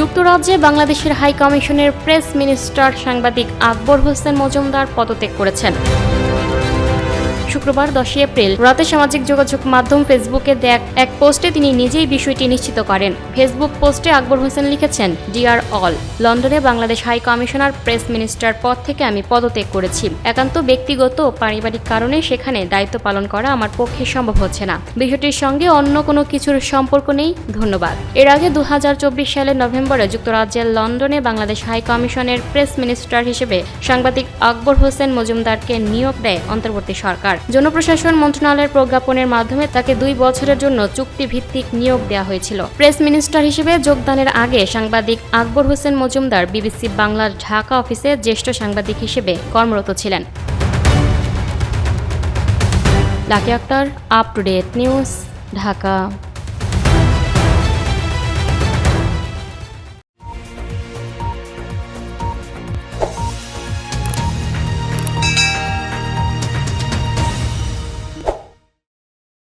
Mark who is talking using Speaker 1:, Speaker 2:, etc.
Speaker 1: যুক্তরাজ্যে বাংলাদেশের হাই কমিশনের প্রেস মিনিস্টার সাংবাদিক আকবর হোসেন মজুমদার পদত্যাগ করেছেন। শুক্রবার 10 এপ্রিল রাতে সামাজিক যোগাযোগ মাধ্যম ফেসবুকে দেয়া এক পোস্টে তিনি নিজেই বিষয়টি নিশ্চিত করেন। ফেসবুক পোস্টে আকবর হোসেন লিখেছেন, ডিয়ার অল, লন্ডনে Bangladesh high commissioner press minister পদ থেকে আমি পদত্যাগ করেছি। একান্ত ব্যক্তিগত ও পারিবারিক কারণে সেখানে দায়িত্ব পালন করা আমার পক্ষে সম্ভব হচ্ছে না। বিষয়টির সঙ্গে অন্য কোনো কিছুর সম্পর্ক নেই। ধন্যবাদ। এর আগে 2024 সালের নভেম্বরে যুক্তরাজ্যের লন্ডনে বাংলাদেশ হাই কমিশনের প্রেস মিনিস্টার হিসেবে সাংবাদিক আকবর হোসেন মজুমদারকে নিয়োগ দেয় অন্তর্বর্তী সরকার। জনপ্রশাসন মন্ত্রণালয়ের প্রজ্ঞাপনের মাধ্যমে তাকে 2 বছরের জন্য চুক্তিভিত্তিক নিয়োগ দেওয়া হয়েছিল। প্রেস মিনিস্টার হিসেবে যোগদানের আগে সাংবাদিক আকবর হোসেন মজুমদার বিবিসি বাংলার ঢাকা অফিসে জ্যেষ্ঠ সাংবাদিক হিসেবে কর্মরত ছিলেন। Lucky Akter, up to date news, Dhaka.